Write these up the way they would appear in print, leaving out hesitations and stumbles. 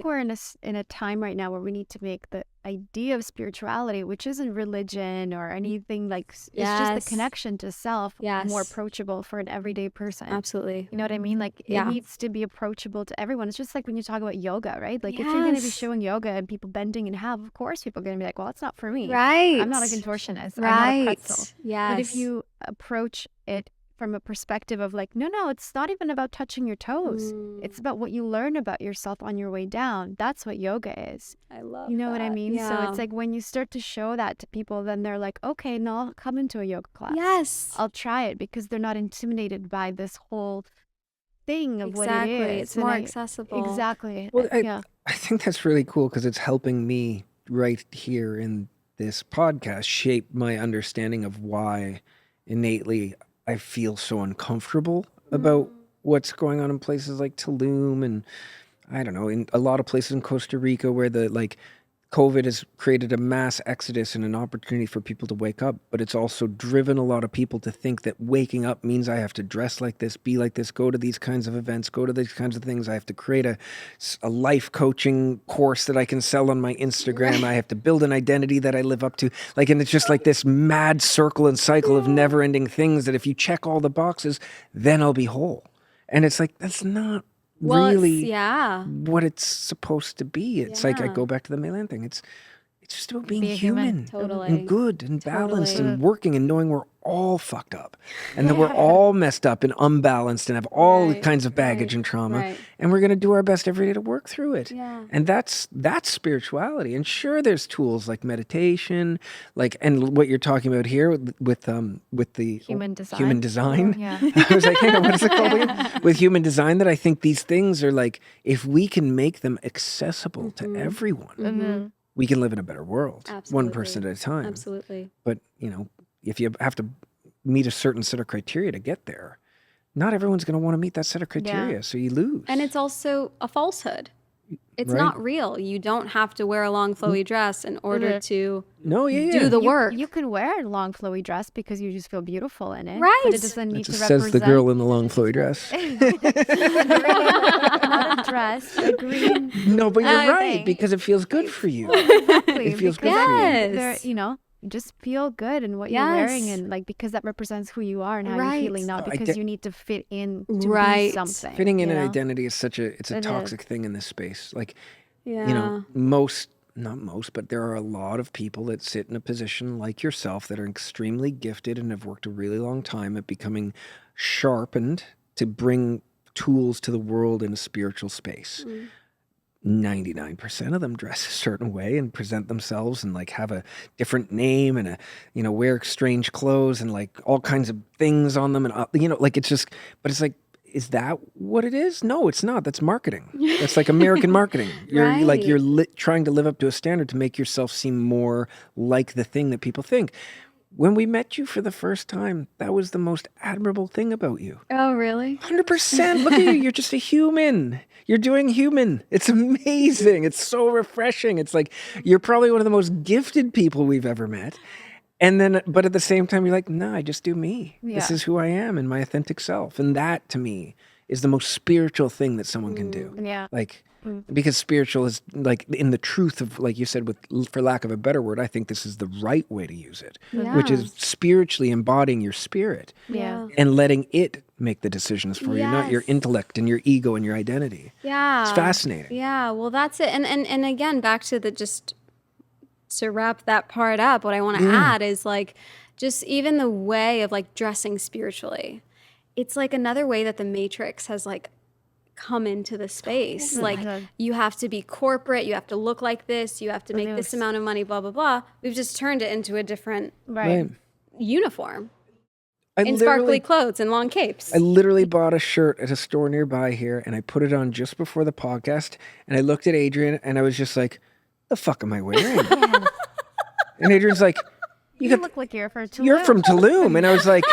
think we're in a time right now where we need to make the idea of spirituality, which isn't religion or anything it's just the connection to self, more approachable for an everyday person. Absolutely. You know what I mean? Like it needs to be approachable to everyone. It's just like when you talk about yoga, right? Like if you're going to be showing yoga and people bending in half, of course people are going to be like, well, it's not for me. Right. I'm not a contortionist. Right. I'm not a pretzel. Yes. But if you approach it from a perspective of like, no, it's not even about touching your toes. It's about what you learn about yourself on your way down. That's what yoga is. I love You know what I mean? Yeah. So it's like when you start to show that to people, then they're like, okay, no, I'll come into a yoga class. Yes. I'll try it because they're not intimidated by this whole thing of what it is. It's more accessible. Exactly. Well, I think that's really cool because it's helping me right here in this podcast shape my understanding of why innately I feel so uncomfortable about what's going on in places like Tulum and I don't know, in a lot of places in Costa Rica where the COVID has created a mass exodus and an opportunity for people to wake up, but it's also driven a lot of people to think that waking up means I have to dress like this, be like this, go to these kinds of events, go to these kinds of things. I have to create a life coaching course that I can sell on my Instagram. I have to build an identity that I live up to. And it's just like this mad circle and cycle of never ending things that if you check all the boxes, then I'll be whole. And it's like, that's not really what it's supposed to be. It's like I go back to the Milan thing. It's just about being human. Totally. And good and balanced and working and knowing we're all fucked up and that we're all messed up and unbalanced and have all kinds of baggage and trauma and we're going to do our best every day to work through it. And that's spirituality. And sure, there's tools like meditation, and what you're talking about here with the human design. Human design. I was like, hang on, what is it called again? With human design, that I think these things are like, if we can make them accessible to everyone, we can live in a better world. Absolutely. One person at a time. Absolutely. But, if you have to meet a certain set of criteria to get there, not everyone's going to want to meet that set of criteria, so you lose. And it's also a falsehood. It's not real. You don't have to wear a long flowy dress in order to do the work. You can wear a long flowy dress because you just feel beautiful in it. Right. But it doesn't need to says represent... the girl in the long flowy dress. Not a dress, a green... No, but you're right, because it feels good for you. Exactly. It feels good for you. You just feel good in what you're wearing and because that represents who you are and how you're feeling, not because you need to fit in to be something. Fitting in an identity is it's a toxic thing in this space. Not most, but there are a lot of people that sit in a position like yourself that are extremely gifted and have worked a really long time at becoming sharpened to bring tools to the world in a spiritual space. 99% of them dress a certain way and present themselves and have a different name and wear strange clothes and all kinds of things on them and it's just, but it's like, is that what it is? No, it's not. That's marketing. That's American marketing. You're trying to live up to a standard to make yourself seem more like the thing that people think. When we met you for the first time, that was the most admirable thing about you. Oh, really? 100%. Look at you. You're just a human. You're doing human. It's amazing. It's so refreshing. It's like you're probably one of the most gifted people we've ever met. And then, but at the same time, you're like, no, I just do me. Yeah. This is who I am and my authentic self. And that, to me, is the most spiritual thing that someone can do. Yeah. Because spiritual is in the truth of, like you said, for lack of a better word, I think this is the right way to use it, which is spiritually embodying your spirit and letting it make the decisions for you, not your intellect and your ego and your identity. Yeah. It's fascinating. Yeah. Well, that's it. And again, back to to wrap that part up, what I want to add is just even the way of dressing spiritually. It's another way that the Matrix has come into the space. You have to be corporate, you have to look like this, you have to make this amount of money, blah, blah, blah. We've just turned it into a different uniform. In sparkly clothes and long capes. I literally bought a shirt at a store nearby here and I put it on just before the podcast and I looked at Adrian and I was just like, the fuck am I wearing? And Adrian's like, you look like you're from Tulum. You're from Tulum. And I was like,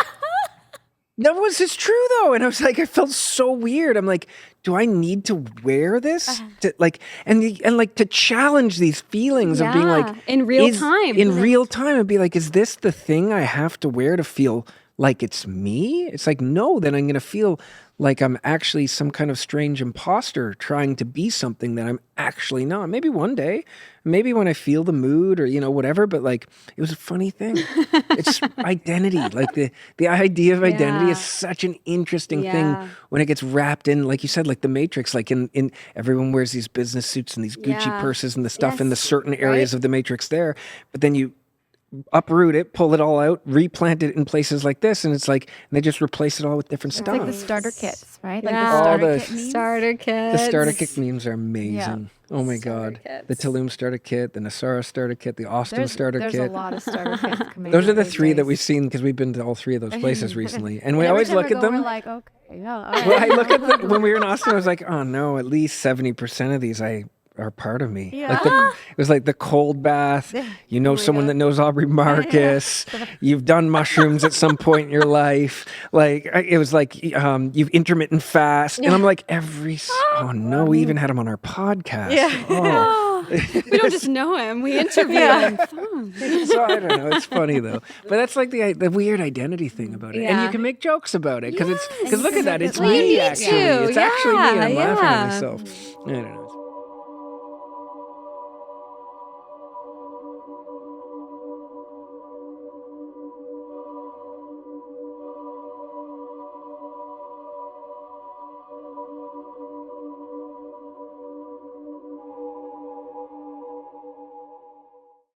no, it's true though. And I was like, I felt so weird. I'm like, do I need to wear this? To to challenge these feelings of being in real time. In real time and be like, is this the thing I have to wear to feel like it's me? It's like, no, then I'm going to feel like I'm actually some kind of strange imposter trying to be something that I'm actually not. Maybe one day, maybe when I feel the mood or, whatever, but like it was a funny thing. It's identity. Like the idea of identity is such an interesting thing when it gets wrapped in, like you said, like the Matrix, like in everyone wears these business suits and these Gucci purses and the stuff in the certain areas of the Matrix there. But then you uproot it, pull it all out, replant it in places like this, and it's like they just replace it all with different stuff. Like the starter kits, right? Like the starter kits. The starter kit memes are amazing. Oh my God. The Tulum starter kit, the Nasara starter kit, the Austin starter kit. There's a lot of starter kits coming. Those are the three that we've seen because we've been to all three of those places recently. And we always look at them. We're like, okay, yeah, all right. Well, I look at them when we were in Austin, I was like, oh no, at least 70% of these are part of me. Yeah. Like it was like the cold bath. Someone that knows Aubrey Marcus. You've done mushrooms at some point in your life. Like it was like you've intermittent fast, and I'm like oh no, we even had him on our podcast. Yeah. Oh. We don't just know him; we interview him. So I don't know. It's funny though, but that's like the weird identity thing about it, and you can make jokes about it because look at that. It's me actually. It's actually me. I'm laughing at myself. I don't know.